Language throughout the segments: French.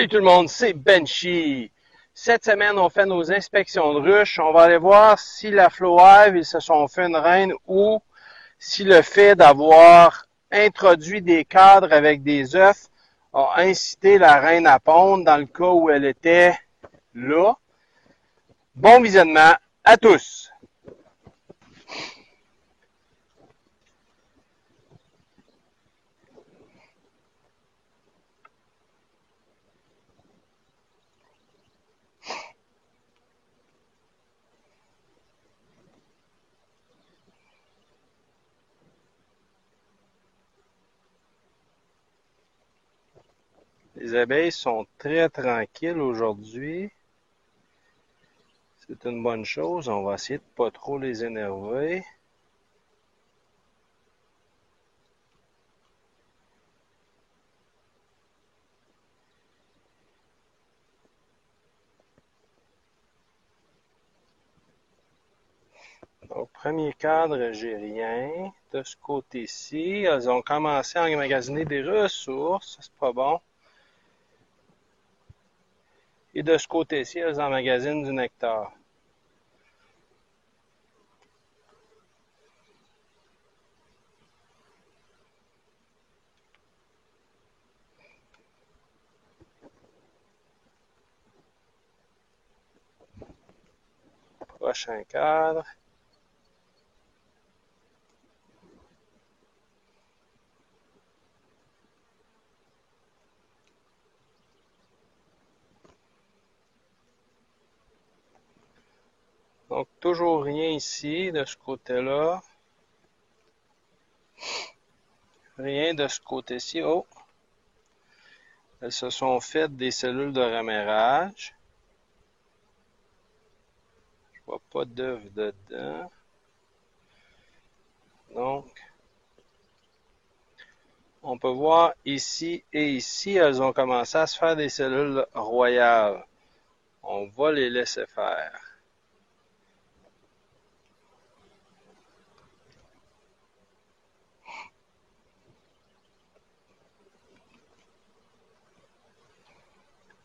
Salut tout le monde, c'est Benchy. Cette semaine, on fait nos inspections de ruches. On va aller voir si la Flohive, ils se sont fait une reine ou si le fait d'avoir introduit des cadres avec des œufs a incité la reine à pondre dans le cas où elle était là. Bon visionnement à tous! Les abeilles sont très tranquilles aujourd'hui. C'est une bonne chose. On va essayer de pas trop les énerver. Donc, premier cadre, j'ai rien. De ce côté-ci, elles ont commencé à emmagasiner des ressources. C'est pas bon. Et de ce côté-ci, elles emmagasinent du nectar. Prochain cadre. Donc, toujours rien ici, de ce côté-là. Rien de ce côté-ci. Oh! Elles se sont faites des cellules de ramérage. Je vois pas d'œufs dedans. Donc, on peut voir ici et ici, elles ont commencé à se faire des cellules royales. On va les laisser faire.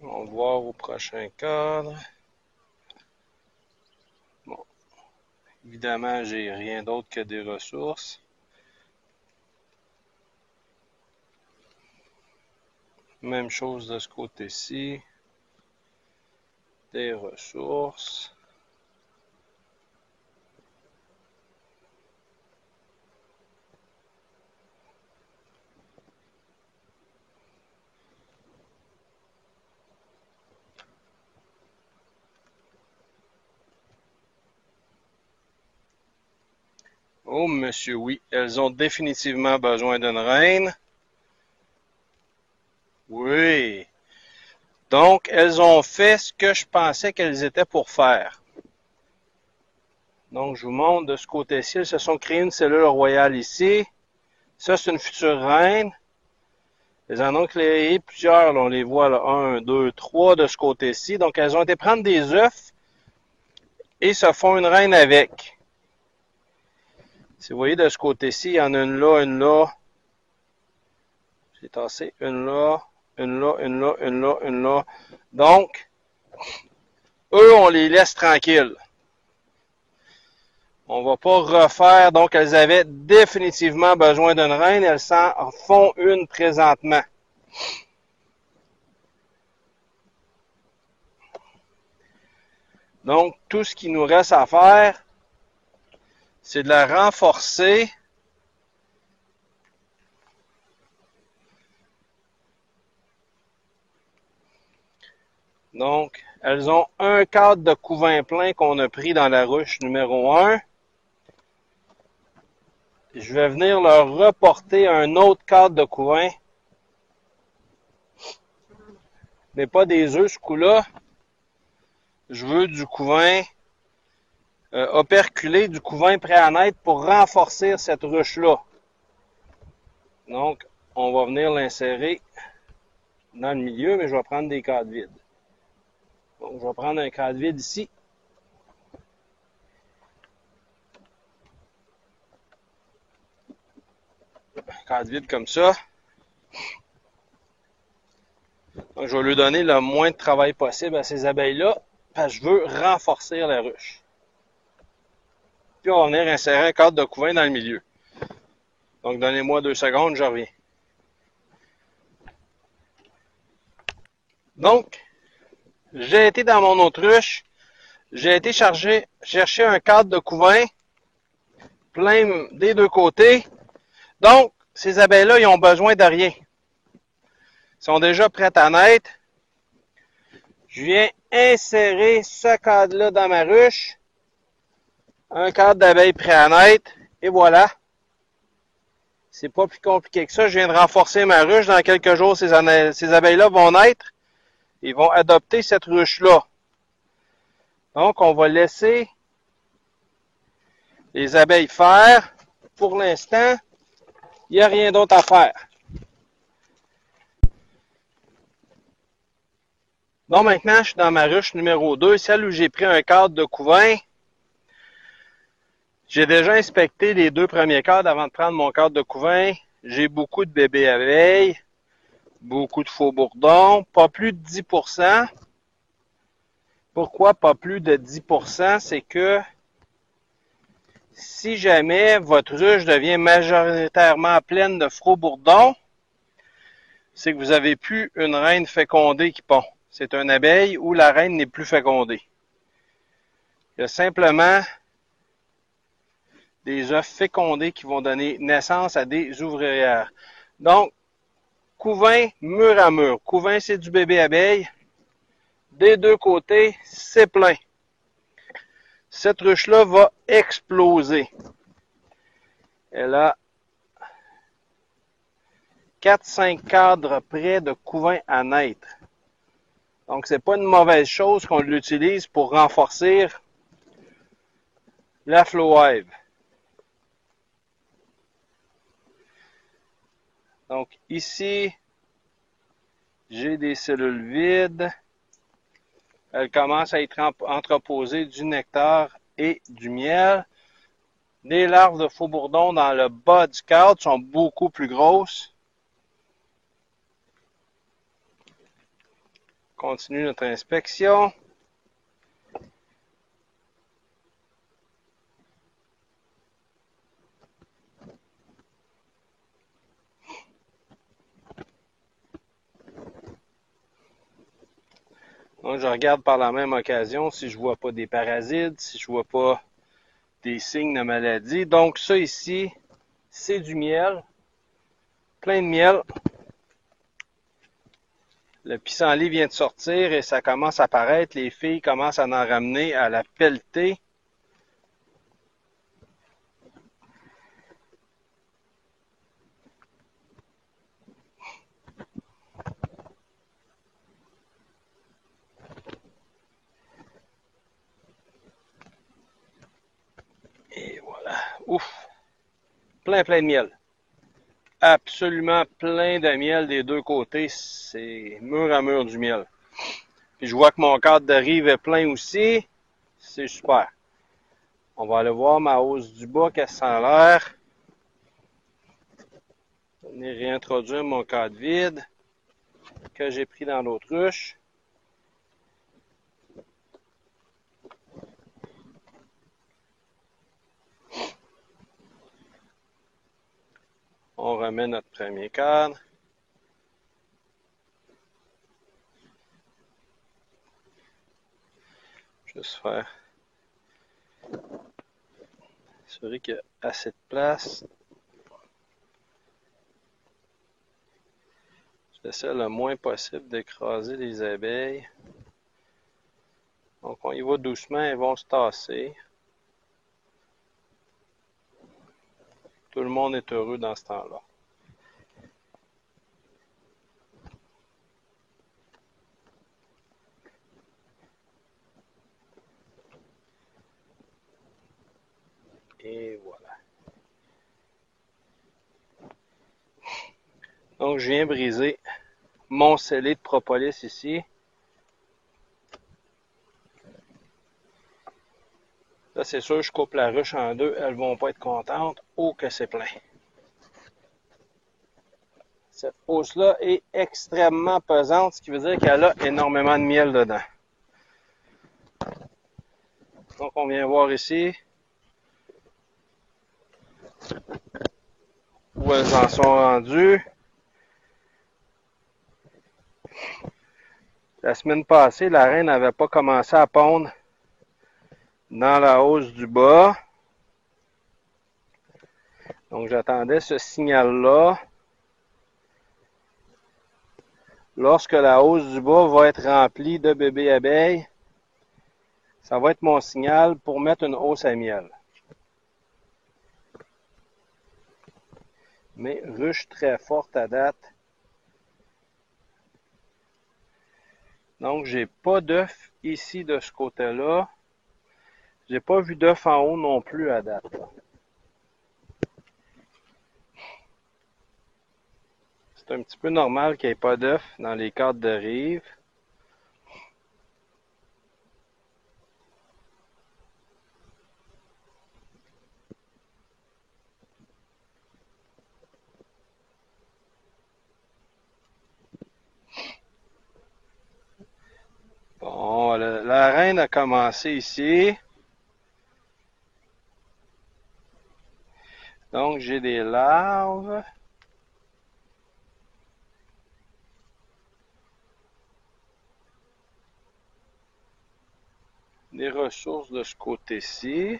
On va voir au prochain cadre. Bon, évidemment, j'ai rien d'autre que des ressources. Même chose de ce côté-ci. Des ressources. Oh, monsieur, oui, elles ont définitivement besoin d'une reine. Oui. Donc, elles ont fait ce que je pensais qu'elles étaient pour faire. Donc, je vous montre de ce côté-ci, elles se sont créées une cellule royale ici. Ça, c'est une future reine. Elles en ont créé plusieurs, là, on les voit là, 1, 2, 3 de ce côté-ci. Donc, elles ont été prendre des œufs et se font une reine avec. Si vous voyez de ce côté-ci, il y en a une là, une là. J'ai tassé une là, une là, une là, une là, une là. Donc, eux, on les laisse tranquilles. On va pas refaire. Donc, elles avaient définitivement besoin d'une reine. Elles s'en font une présentement. Donc, tout ce qu'il nous reste à faire, c'est de la renforcer. Donc, elles ont un cadre de couvain plein qu'on a pris dans la ruche numéro 1. Je vais venir leur reporter un autre cadre de couvain. Mais pas des œufs ce coup-là. Je veux du couvain operculé, du couvain prêt à naître pour renforcer cette ruche-là. Donc, on va venir l'insérer dans le milieu, mais je vais prendre des cadres vides. Donc, je vais prendre un cadre vide ici. Un cadre vide comme ça. Donc, je vais lui donner le moins de travail possible à ces abeilles-là, parce que je veux renforcer la ruche. Puis on va venir insérer un cadre de couvain dans le milieu. Donc, donnez-moi 2 secondes, je reviens. Donc, j'ai été dans mon autruche, j'ai été chercher un cadre de couvain plein des deux côtés. Donc, ces abeilles-là, ils ont besoin de rien. Ils sont déjà prêtes à naître. Je viens insérer ce cadre-là dans ma ruche. Un cadre d'abeilles prêt à naître. Et voilà. C'est pas plus compliqué que ça. Je viens de renforcer ma ruche. Dans quelques jours, ces abeilles-là vont naître. Ils vont adopter cette ruche-là. Donc, on va laisser les abeilles faire. Pour l'instant, il n'y a rien d'autre à faire. Donc, maintenant, je suis dans ma ruche numéro 2, celle où j'ai pris un cadre de couvain. J'ai déjà inspecté les 2 premiers cadres avant de prendre mon cadre de couvain. J'ai beaucoup de bébés abeilles, beaucoup de faux bourdons, pas plus de 10%. Pourquoi pas plus de 10%? C'est que si jamais votre ruche devient majoritairement pleine de faux bourdons, c'est que vous avez plus une reine fécondée qui pond. C'est une abeille où la reine n'est plus fécondée. Il y a simplement des œufs fécondés qui vont donner naissance à des ouvrières. Donc, couvain mur à mur. Couvain, c'est du bébé abeille. Des deux côtés, c'est plein. Cette ruche-là va exploser. Elle a 4-5 cadres près de couvain à naître. Donc, c'est pas une mauvaise chose qu'on l'utilise pour renforcer la flow hive. Donc, ici, j'ai des cellules vides. Elles commencent à être entreposées du nectar et du miel. Les larves de faux bourdons dans le bas du cadre sont beaucoup plus grosses. On continue notre inspection. Donc, je regarde par la même occasion si je vois pas des parasites, si je vois pas des signes de maladie. Donc, ça ici, c'est du miel. Plein de miel. Le pissenlit vient de sortir et ça commence à apparaître. Les filles commencent à en ramener à la pelletée. Et voilà. Ouf! Plein de miel. Absolument plein de miel des deux côtés. C'est mur à mur du miel. Puis je vois que mon cadre de rive est plein aussi. C'est super. On va aller voir ma hausse du bas, qu'elle sent l'air. Je vais venir réintroduire mon cadre vide que j'ai pris dans l'autre ruche. On remet notre premier cadre. Juste faire assurer qu'il y a assez de place. J'essaie le moins possible d'écraser les abeilles. Donc on y va doucement, elles vont se tasser. Tout le monde est heureux dans ce temps-là. Et voilà. Donc je viens briser mon scellé de propolis ici. Là, c'est sûr, je coupe la ruche en deux. Elles vont pas être contentes. Oh, que c'est plein. Cette hausse-là est extrêmement pesante, ce qui veut dire qu'elle a énormément de miel dedans. Donc on vient voir ici où elles en sont rendues. La semaine passée, la reine n'avait pas commencé à pondre dans la hausse du bas. Donc j'attendais ce signal-là. Lorsque la hausse du bas va être remplie de bébés abeilles, ça va être mon signal pour mettre une hausse à miel. Mais ruche très forte à date. Donc j'ai pas d'œuf ici de ce côté-là. J'ai pas vu d'œuf en haut non plus à date. C'est un petit peu normal qu'il n'y ait pas d'œuf dans les cadres de rive. Bon, la reine a commencé ici. Donc j'ai des larves. Des ressources de ce côté-ci.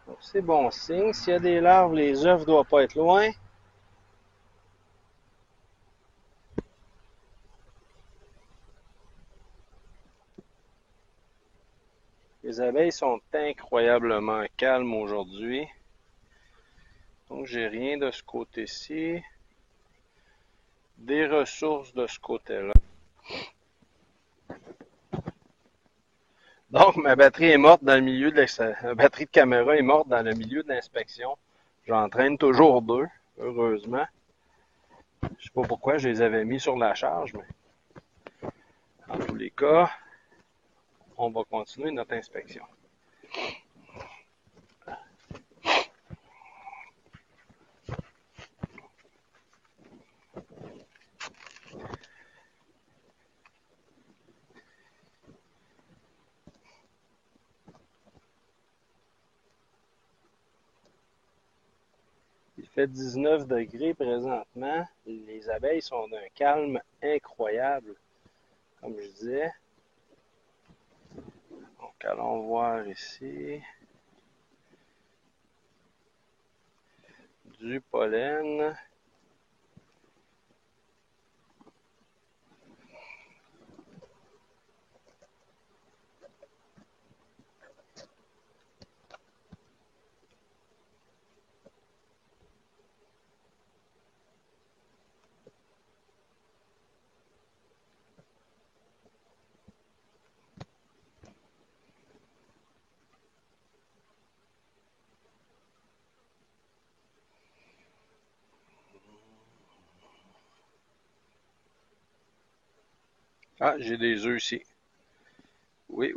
Donc c'est bon signe. S'il y a des larves, les œufs ne doivent pas être loin. Les abeilles sont incroyablement calmes aujourd'hui. Donc j'ai rien de ce côté-ci. Des ressources de ce côté-là. Donc ma batterie est morte dans le milieu de la batterie de caméra est morte dans le milieu de l'inspection. J'entraîne toujours deux, heureusement. Je sais pas pourquoi je les avais mis sur la charge, mais en tous les cas, on va continuer notre inspection. Il fait 19 degrés présentement. Les abeilles sont d'un calme incroyable, comme je disais. Donc allons voir ici. Du pollen. Ah, j'ai des œufs ici. Oui,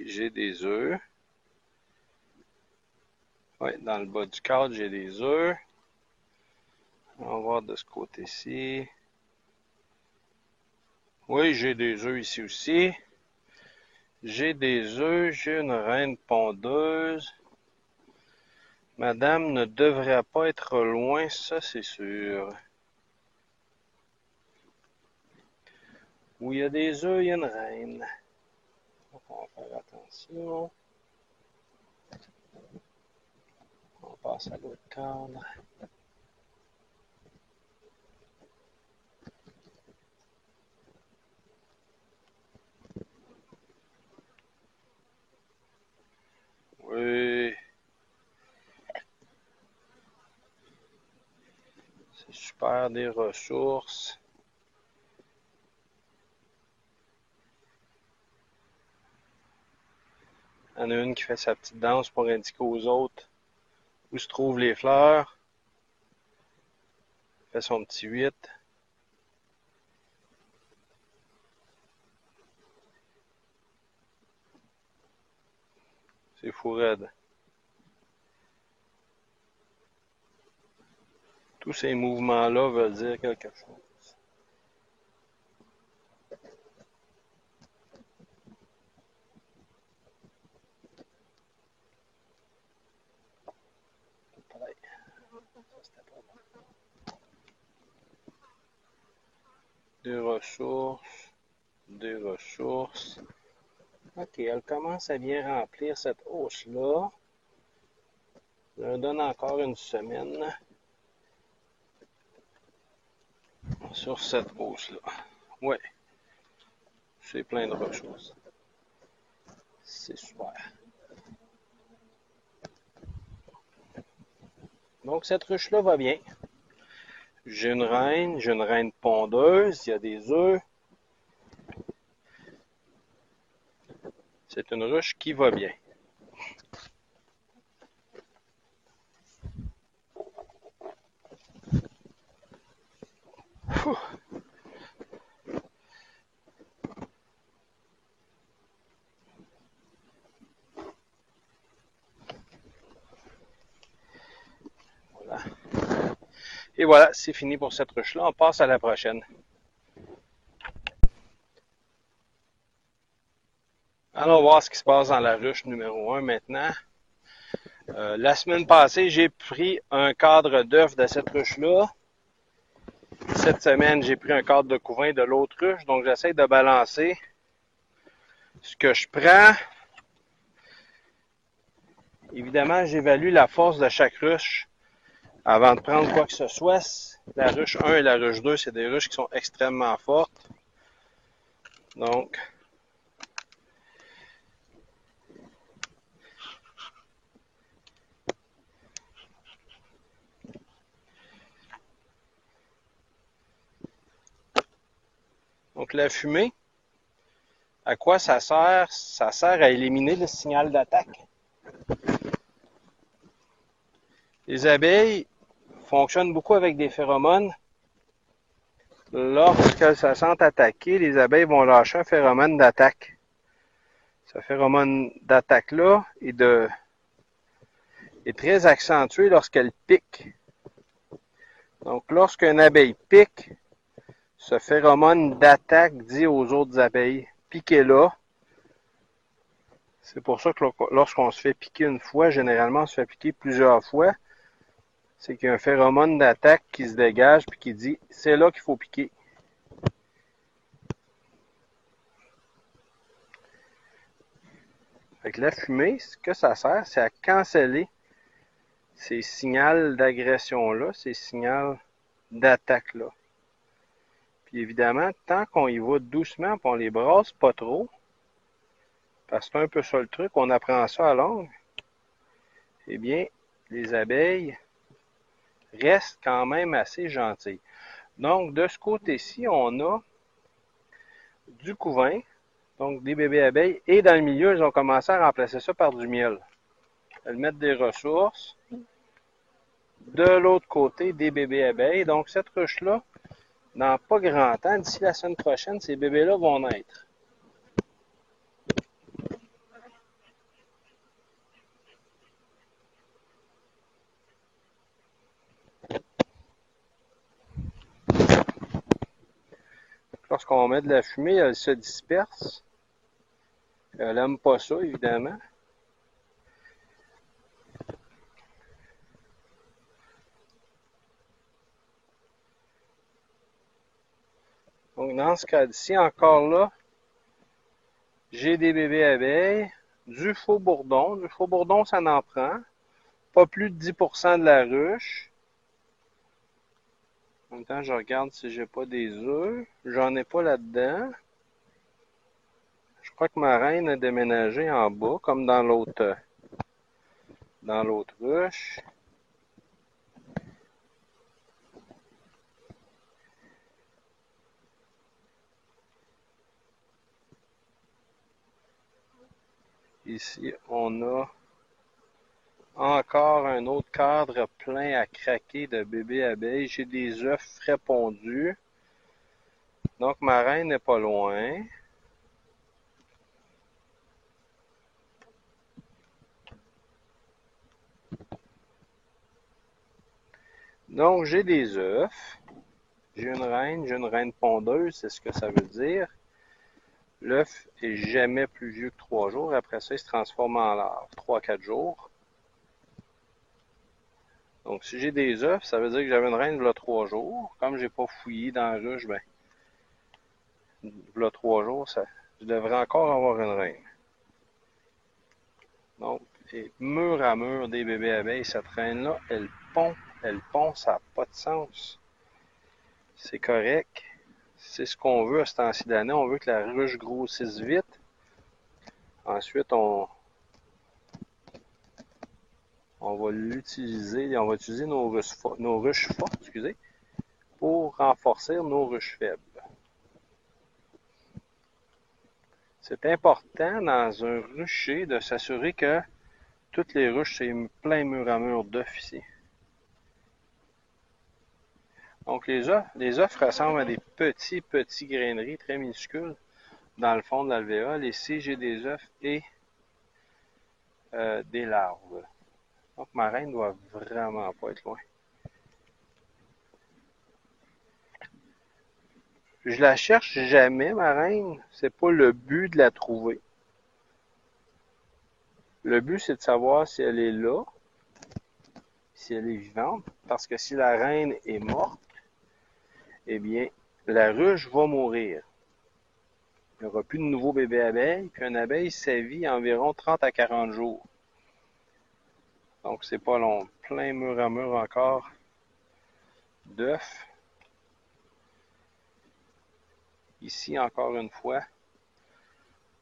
j'ai des œufs. Oui, dans le bas du cadre, j'ai des œufs. On va voir de ce côté-ci. Oui, j'ai des œufs ici aussi. J'ai des œufs, j'ai une reine pondeuse. Madame ne devrait pas être loin, ça c'est sûr. Où il y a des œufs, il y a une reine. Donc on va faire attention. On passe à l'autre cadre. Oui. C'est super, des ressources. Il y en a une qui fait sa petite danse pour indiquer aux autres où se trouvent les fleurs. Fait son petit 8. C'est fou raide. Tous ces mouvements-là veulent dire quelque chose. Des ressources, des ressources. Ok, elle commence à bien remplir cette hausse-là. Je leur donne encore une semaine sur cette hausse-là. Ouais, c'est plein de ressources. C'est super. Donc cette ruche-là va bien. J'ai une reine pondeuse, il y a des œufs. C'est une ruche qui va bien. Ouh. Voilà. Et voilà, c'est fini pour cette ruche-là. On passe à la prochaine. Allons voir ce qui se passe dans la ruche numéro 1 maintenant. La semaine passée, j'ai pris un cadre d'œuf de cette ruche-là. Cette semaine, j'ai pris un cadre de couvain de l'autre ruche. Donc, j'essaie de balancer ce que je prends. Évidemment, j'évalue la force de chaque ruche avant de prendre quoi que ce soit. La ruche 1 et la ruche 2, c'est des ruches qui sont extrêmement fortes. Donc, la fumée, à quoi ça sert? Ça sert à éliminer le signal d'attaque. Les abeilles fonctionnent beaucoup avec des phéromones. Lorsqu'elles se sentent attaquées, les abeilles vont lâcher un phéromone d'attaque. Ce phéromone d'attaque-là est très accentué lorsqu'elle pique. Donc, lorsqu'une abeille pique, ce phéromone d'attaque dit aux autres abeilles, piquez-la. C'est pour ça que lorsqu'on se fait piquer une fois, généralement on se fait piquer plusieurs fois, c'est qu'il y a un phéromone d'attaque qui se dégage puis qui dit, c'est là qu'il faut piquer. Fait que la fumée, ce que ça sert, c'est à canceller ces signaux d'agression-là, ces signaux d'attaque-là. Puis évidemment, tant qu'on y va doucement, puis on les brasse pas trop, parce que c'est un peu ça le truc, on apprend ça à longue, eh bien, les abeilles restent quand même assez gentilles. Donc, de ce côté-ci, on a du couvain, donc des bébés abeilles, et dans le milieu, ils ont commencé à remplacer ça par du miel. Elles mettent des ressources. De l'autre côté, des bébés abeilles. Donc, cette ruche-là, dans pas grand temps, d'ici la semaine prochaine, ces bébés-là vont naître. Lorsqu'on met de la fumée, elle se disperse. Elle n'aime pas ça, évidemment. Donc, dans ce cas-ci, encore là, j'ai des bébés abeilles, du faux bourdon. Du faux bourdon, ça n'en prend. Pas plus de 10% de la ruche. En même temps, je regarde si j'ai pas des œufs. J'en ai pas là-dedans. Je crois que ma reine a déménagé en bas, comme dans l'autre ruche. Ici, on a encore un autre cadre plein à craquer de bébés abeilles. J'ai des œufs frais pondus. Donc, ma reine n'est pas loin. Donc, j'ai des œufs. J'ai une reine pondeuse, c'est ce que ça veut dire. L'œuf est jamais plus vieux que 3 jours. Après ça, il se transforme en larve, 3-4 jours. Donc, si j'ai des œufs, ça veut dire que j'avais une reine il y a 3 jours. Comme j'ai pas fouillé dans la ruche, ben, il y a 3 jours, je devrais encore avoir une reine. Donc, et mur à mur des bébés abeilles, cette reine-là, elle pond, ça n'a pas de sens. C'est correct. C'est ce qu'on veut à ce temps-ci d'année. On veut que la ruche grossisse vite. Ensuite, on va utiliser nos ruches fortes, excusez, pour renforcer nos ruches faibles. C'est important dans un rucher de s'assurer que toutes les ruches, c'est plein mur à mur d'œufs ici. Donc les œufs ressemblent à des petits graineries très minuscules dans le fond de l'alvéole. Ici, j'ai des œufs et des larves. Donc ma reine doit vraiment pas être loin. Je la cherche jamais, ma reine. C'est pas le but de la trouver. Le but, c'est de savoir si elle est là, si elle est vivante. Parce que si la reine est morte, eh bien, la ruche va mourir. Il n'y aura plus de nouveaux bébés abeilles, puis une abeille, ça vit environ 30 à 40 jours. Donc, c'est pas long. Plein mur à mur encore d'œufs. Ici, encore une fois,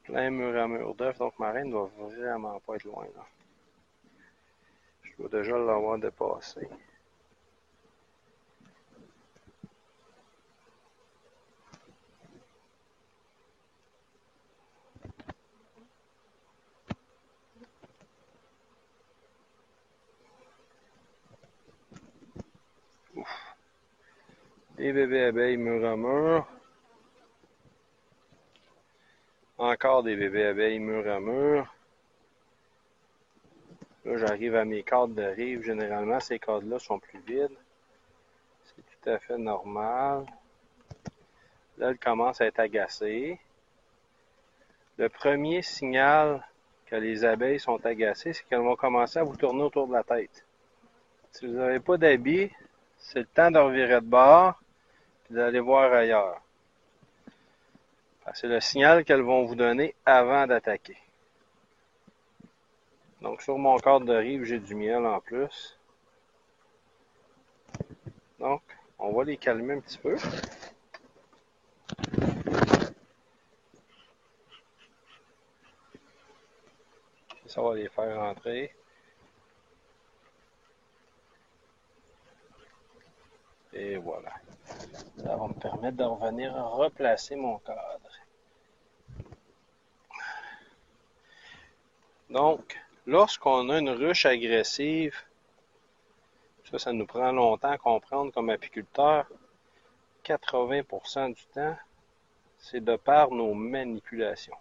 plein mur à mur d'œufs. Donc, ma reine doit vraiment pas être loin, là. Je dois déjà l'avoir dépassé. Ouf. Des bébés abeilles mur à mur. Encore des bébés abeilles mur à mur. Là, j'arrive à mes cadres de rive. Généralement, ces cadres-là sont plus vides. C'est tout à fait normal. Là, elle commence à être agacée. Le premier signal que les abeilles sont agacées, c'est qu'elles vont commencer à vous tourner autour de la tête. Si vous n'avez pas d'habit, c'est le temps de revirer de bord et d'aller voir ailleurs. C'est le signal qu'elles vont vous donner avant d'attaquer. Donc sur mon cadre de rive, j'ai du miel en plus. Donc, on va les calmer un petit peu. Ça va les faire rentrer. Et voilà. Ça va me permettre de revenir replacer mon cadre. Donc, lorsqu'on a une ruche agressive, ça nous prend longtemps à comprendre comme apiculteur, 80% du temps, c'est de par nos manipulations.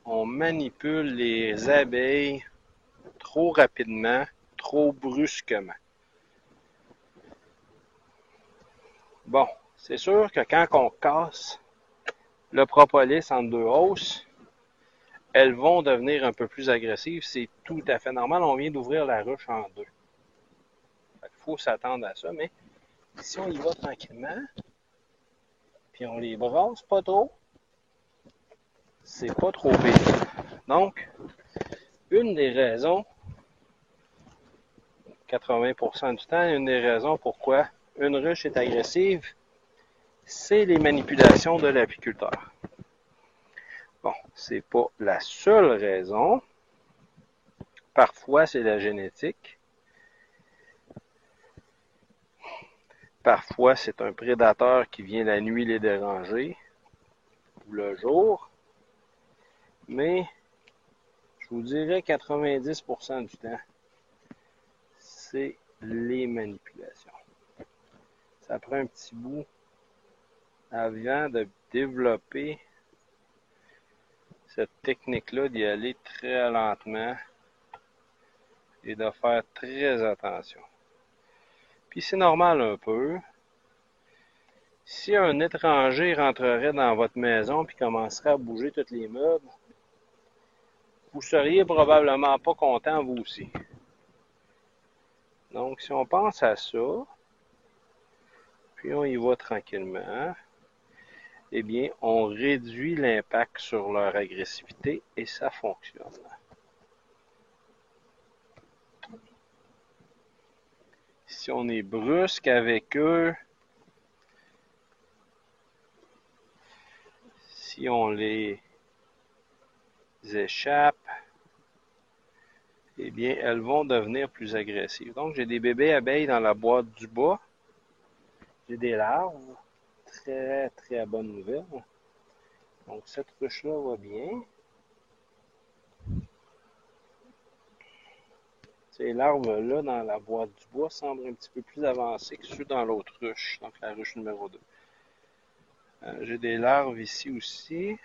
On manipule les abeilles trop rapidement, trop brusquement. Bon, c'est sûr que quand on casse le propolis en 2 hausses, elles vont devenir un peu plus agressives. C'est tout à fait normal. On vient d'ouvrir la ruche en 2. Il faut s'attendre à ça, mais si on y va tranquillement, puis on les brasse pas trop, c'est pas trop pire. Donc, une des raisons, 80% du temps, une des raisons pourquoi une ruche est agressive, c'est les manipulations de l'apiculteur. Bon, c'est pas la seule raison. Parfois, c'est la génétique. Parfois, c'est un prédateur qui vient la nuit les déranger, ou le jour. Mais, je vous dirais 90% du temps, c'est les manipulations. Ça prend un petit bout avant de développer cette technique-là, d'y aller très lentement et de faire très attention. Puis c'est normal un peu. Si un étranger rentrerait dans votre maison puis commencerait à bouger tous les meubles, vous seriez probablement pas content vous aussi. Donc si on pense à ça, puis on y va tranquillement, eh bien on réduit l'impact sur leur agressivité et ça fonctionne. Si on est brusque avec eux, si on les échappe, eh bien, elles vont devenir plus agressives. Donc, j'ai des bébés abeilles dans la boîte du bas. J'ai des larves. Très, très bonne nouvelle. Donc, cette ruche-là va bien. Ces larves-là, dans la boîte du bois, semblent un petit peu plus avancées que ceux dans l'autre ruche, donc la ruche numéro 2. J'ai des larves ici aussi.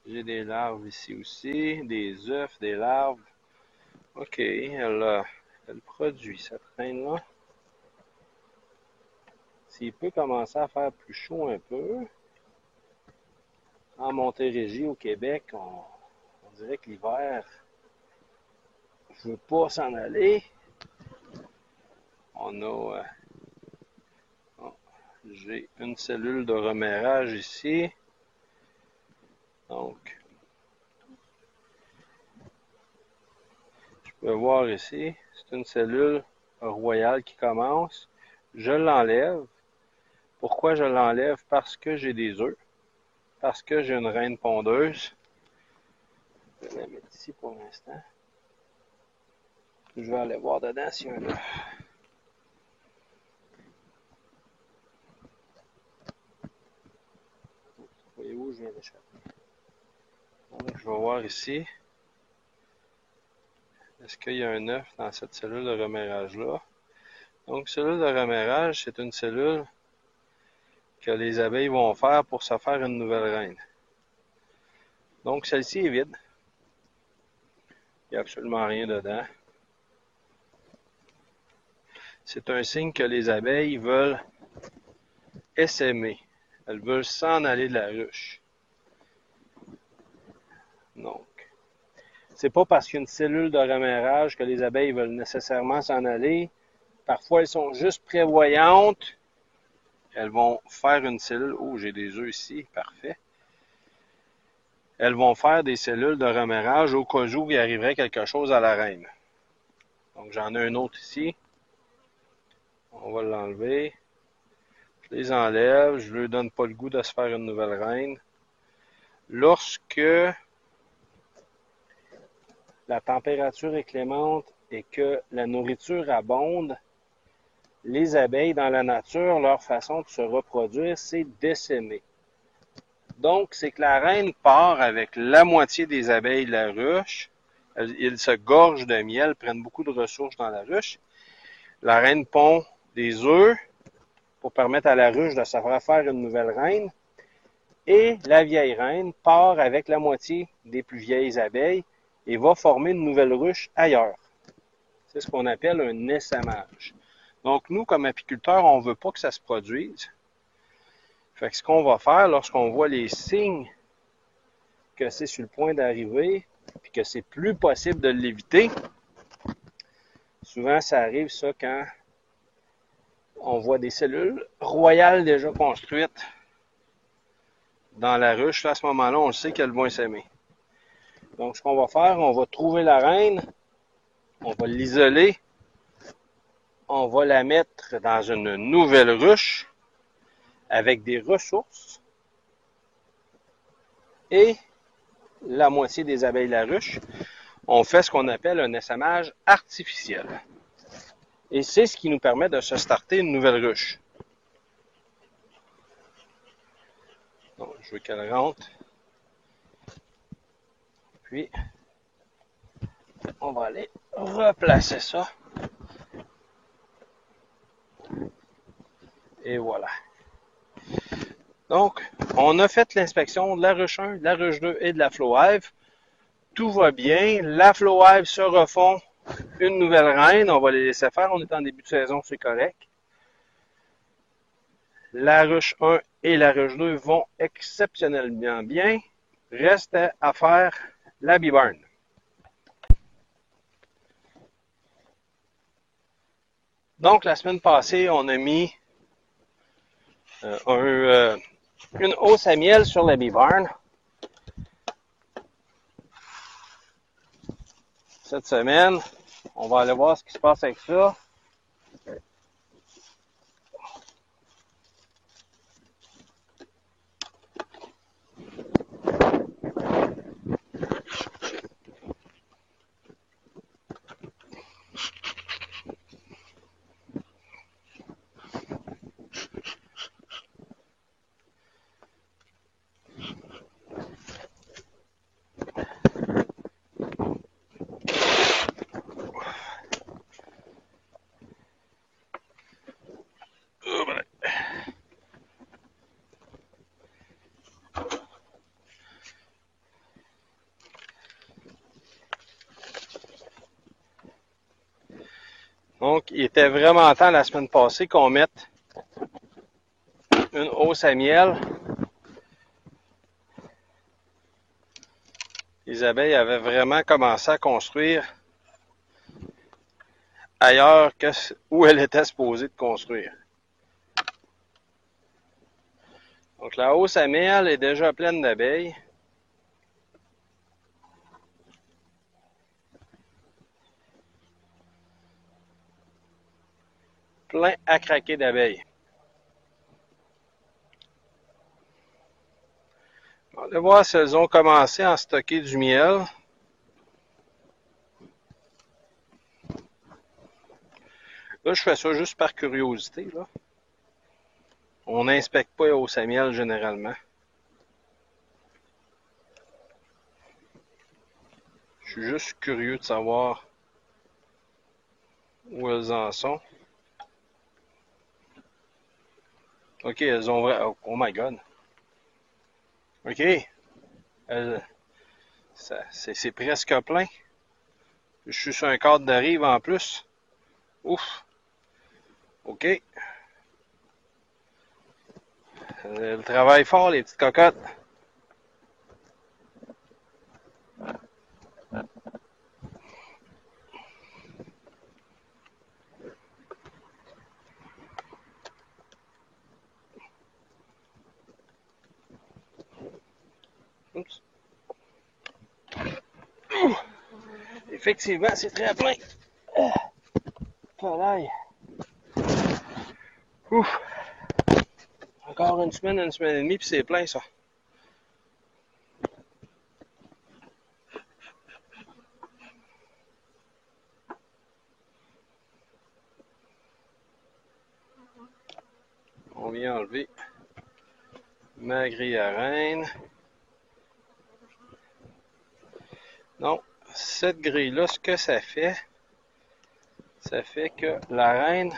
J'ai des larves ici aussi, des œufs, des larves. OK, elle produit cette reine-là. S'il peut commencer à faire plus chaud un peu, en Montérégie, au Québec, on dirait que l'hiver ne veut pas s'en aller. On a... j'ai une cellule de remerrage ici. Donc, je peux voir ici, c'est une cellule royale qui commence. Je l'enlève. Pourquoi je l'enlève? Parce que j'ai des œufs. Parce que j'ai une reine pondeuse. Je vais la mettre ici pour l'instant. Je vais aller voir dedans s'il y a un œuf. Voyez-vous, je viens d'échapper. Donc, je vais voir ici. Est-ce qu'il y a un œuf dans cette cellule de remerrage-là? Donc, cellule de remerrage, c'est une cellule que les abeilles vont faire pour se faire une nouvelle reine. Donc, celle-ci est vide. Il n'y a absolument rien dedans. C'est un signe que les abeilles veulent essaimer. Elles veulent s'en aller de la ruche. Donc, c'est pas parce qu'il y a une cellule de remerrage que les abeilles veulent nécessairement s'en aller. Parfois, elles sont juste prévoyantes. Elles vont faire une cellule. Oh, j'ai des œufs ici. Parfait. Elles vont faire des cellules de remerrage au cas où il arriverait quelque chose à la reine. Donc, j'en ai un autre ici. On va l'enlever. Je les enlève. Je ne leur donne pas le goût de se faire une nouvelle reine. Lorsque la température est clémente et que la nourriture abonde, les abeilles dans la nature, leur façon de se reproduire, c'est d'essaimer. Donc, c'est que la reine part avec la moitié des abeilles de la ruche. Ils se gorgent de miel, prennent beaucoup de ressources dans la ruche. La reine pond des œufs pour permettre à la ruche de se faire une nouvelle reine. Et la vieille reine part avec la moitié des plus vieilles abeilles et va former une nouvelle ruche ailleurs. C'est ce qu'on appelle un essaimage. Donc, nous, comme apiculteurs, on ne veut pas que ça se produise. Fait que ce qu'on va faire, lorsqu'on voit les signes que c'est sur le point d'arriver, puis que c'est plus possible de l'éviter, souvent ça arrive ça quand on voit des cellules royales déjà construites dans la ruche. Là, à ce moment-là, on sait qu'elles vont essaimer. Donc, ce qu'on va faire, on va trouver la reine, on va l'isoler, on va la mettre dans une nouvelle ruche avec des ressources et la moitié des abeilles de la ruche, on fait ce qu'on appelle un essaimage artificiel. Et c'est ce qui nous permet de se starter une nouvelle ruche. Donc, je veux qu'elle rentre. Puis, on va aller replacer ça. Et voilà. Donc, on a fait l'inspection de la ruche 1, de la ruche 2 et de la flow hive. Tout va bien. La flow hive se refond une nouvelle reine. On va les laisser faire. On est en début de saison, c'est correct. La ruche 1 et la ruche 2 vont exceptionnellement bien. Reste à faire la bibarn. Donc, la semaine passée, on a mis une hausse à miel sur la bibarn. Cette semaine, on va aller voir ce qui se passe avec ça. Donc, il était vraiment temps la semaine passée qu'on mette une hausse à miel. Les abeilles avaient vraiment commencé à construire ailleurs que où elles étaient supposées de construire. Donc, la hausse à miel est déjà pleine d'abeilles. Plein à craquer d'abeilles. On va voir si elles ont commencé à en stocker du miel. Là, je fais ça juste par curiosité, là. On n'inspecte pas les hausses à miel généralement. Je suis juste curieux de savoir où elles en sont. Ok, elles ont... Oh my god. Ok. C'est presque plein. Je suis sur un cadre de rive en plus. Ouf. Ok. Elles travaillent fort, les petites cocottes. Oups. Effectivement, c'est très plein. Travail. Ouf. Encore une semaine et demie, puis c'est plein, ça. On vient enlever ma grille à reine. Non, cette grille-là, ce que ça fait que la reine,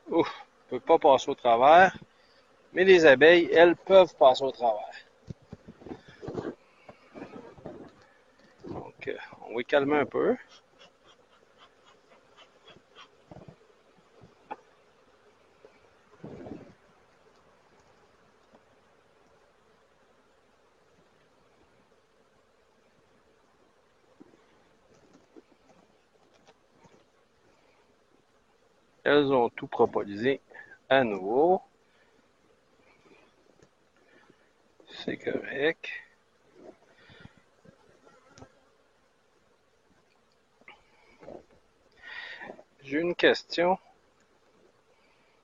ouf, peut pas passer au travers, mais les abeilles, elles peuvent passer au travers. Donc, on va calmer un peu. Elles ont tout propolisé à nouveau. C'est correct. J'ai une question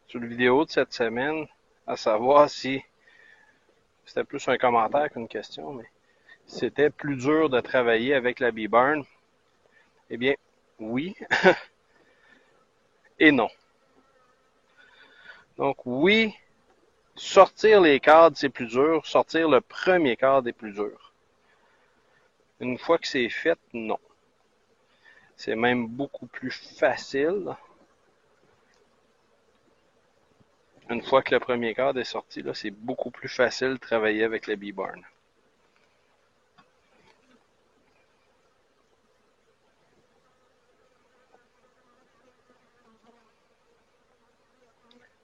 sur la vidéo de cette semaine, à savoir si c'était plus un commentaire qu'une question, mais c'était plus dur de travailler avec la bibarn. Eh bien, oui et non. Donc oui, sortir les cadres, c'est plus dur. Sortir le premier cadre est plus dur. Une fois que c'est fait, non. C'est même beaucoup plus facile. Une fois que le premier cadre est sorti, là, c'est beaucoup plus facile de travailler avec la bibarn.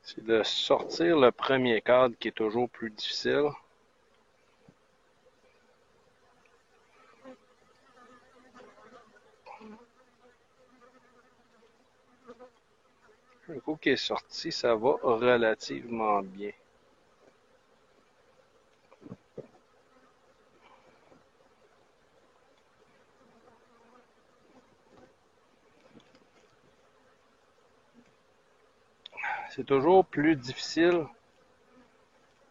C'est de sortir le premier cadre qui est toujours plus difficile. Un coup qui est sorti, ça va relativement bien. C'est toujours plus difficile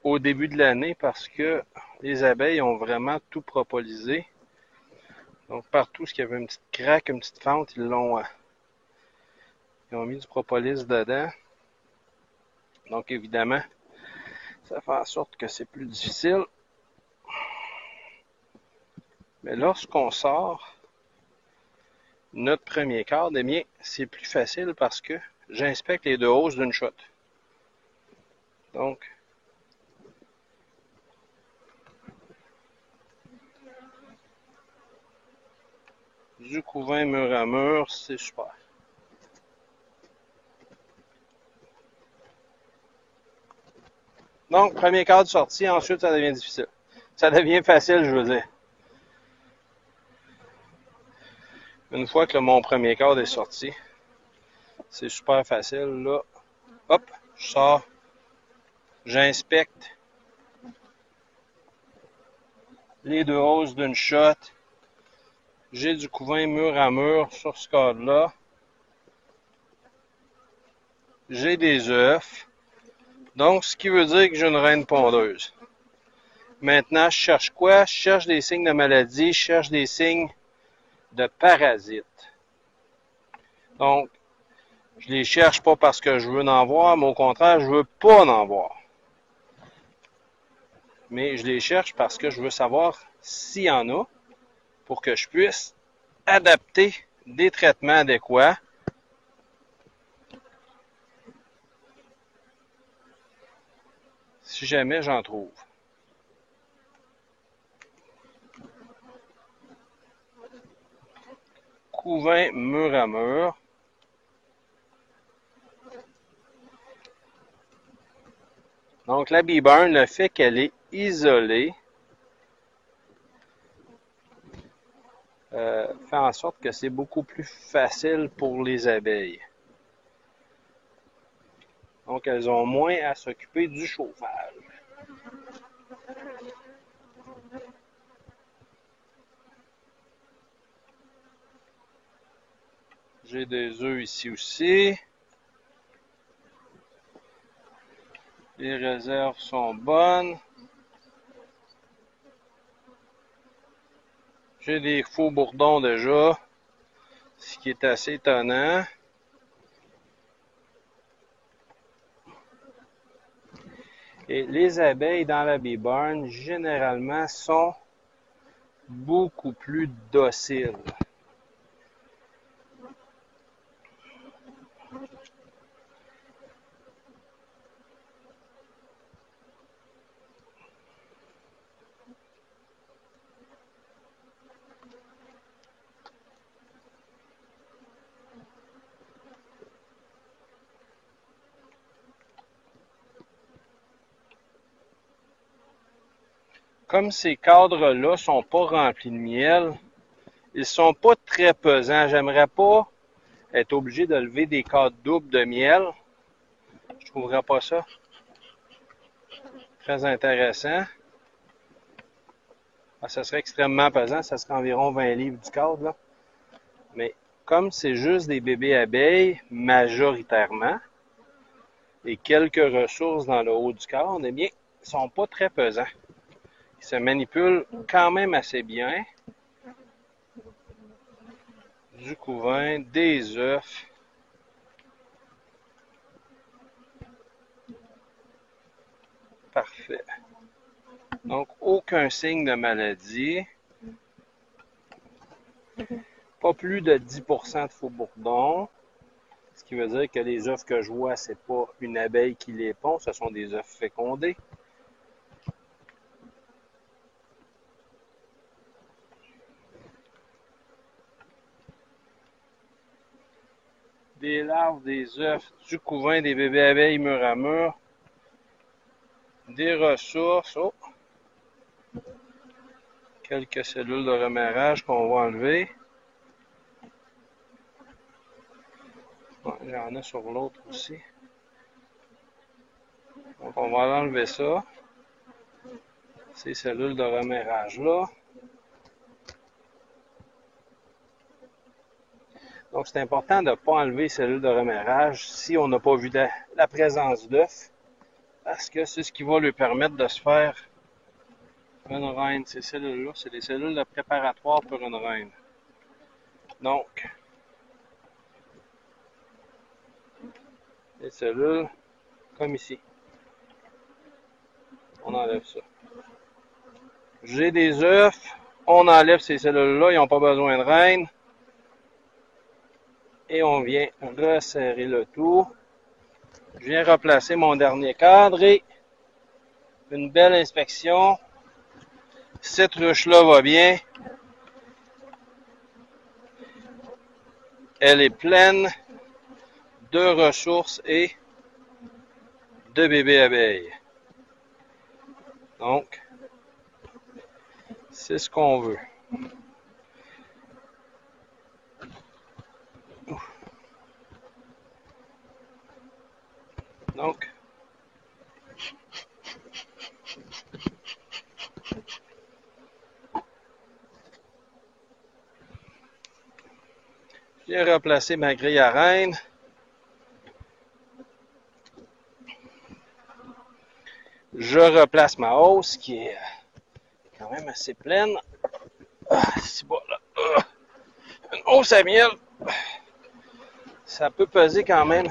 au début de l'année parce que les abeilles ont vraiment tout propolisé. Donc partout ce qu'il y avait une petite craque, une petite fente, ils ont mis du propolis dedans. Donc évidemment, ça fait en sorte que c'est plus difficile. Mais lorsqu'on sort notre premier cadre, eh bien, c'est plus facile parce que j'inspecte les deux hausses d'une shot. Donc, du couvain mur à mur, c'est super. Donc, premier cadre sorti, ensuite ça devient difficile. Ça devient facile, je veux dire. Une fois que mon premier cadre est sorti, c'est super facile. Là, hop, je sors, j'inspecte les deux hausses d'une shot. J'ai du couvain mur à mur sur ce cadre-là. J'ai des œufs. Donc, ce qui veut dire que j'ai une reine pondeuse. Maintenant, je cherche quoi? Je cherche des signes de maladie, je cherche des signes de parasites. Donc, je les cherche pas parce que je veux en voir, mais au contraire, je veux pas en voir. Mais je les cherche parce que je veux savoir s'il y en a pour que je puisse adapter des traitements adéquats si jamais j'en trouve. Couvain mur à mur. Donc la bee barn, le fait qu'elle est isolée, fait en sorte que c'est beaucoup plus facile pour les abeilles. Donc elles ont moins à s'occuper du chauffage. J'ai des œufs ici aussi. Les réserves sont bonnes. J'ai des faux bourdons déjà, ce qui est assez étonnant. Et les abeilles dans la bee barn, généralement, sont beaucoup plus dociles. Comme ces cadres-là sont pas remplis de miel, ils sont pas très pesants. J'aimerais pas être obligé de lever des cadres doubles de miel. Je trouverais pas ça très intéressant. Ça serait extrêmement pesant, ça serait environ 20 livres du cadre, là. Mais comme c'est juste des bébés abeilles, majoritairement, et quelques ressources dans le haut du cadre, eh bien, ils sont pas très pesants. Ils se manipulent quand même assez bien. Du couvain, des œufs. Parfait. Donc, aucun signe de maladie. Pas plus de 10% de faux bourdons. Ce qui veut dire que les œufs que je vois, c'est pas une abeille qui les pond, ce sont des œufs fécondés. Des des larves, des œufs, du couvain, des bébés abeilles mur à mur, des ressources. Oh! Quelques cellules de remarrage qu'on va enlever. Bon, il y en a sur l'autre aussi. Donc on va enlever ça. Ces cellules de remarrage là. Donc c'est important de ne pas enlever les cellules de remarrage si on n'a pas vu la présence d'œufs. Parce que c'est ce qui va lui permettre de se faire une reine. Ces cellules-là, c'est des cellules de préparatoire pour une reine. Donc, les cellules, comme ici. On enlève ça. J'ai des œufs, on enlève ces cellules-là, ils n'ont pas besoin de reine. Et on vient resserrer le tout. Je viens replacer mon dernier cadre et une belle inspection. Cette ruche-là va bien. Elle est pleine de ressources et de bébés abeilles. Donc, c'est ce qu'on veut. Donc, je viens replacer ma grille à reine. Je replace ma hausse qui est quand même assez pleine. C'est bon là. Une hausse à miel, ça peut peser quand même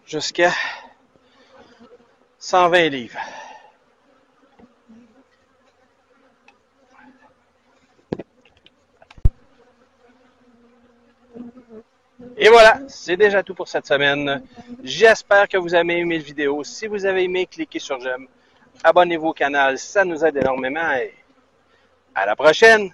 jusqu'à 120 livres. Et voilà, c'est déjà tout pour cette semaine. J'espère que vous avez aimé la vidéo. Si vous avez aimé, cliquez sur j'aime. Abonnez-vous au canal, ça nous aide énormément. Et à la prochaine!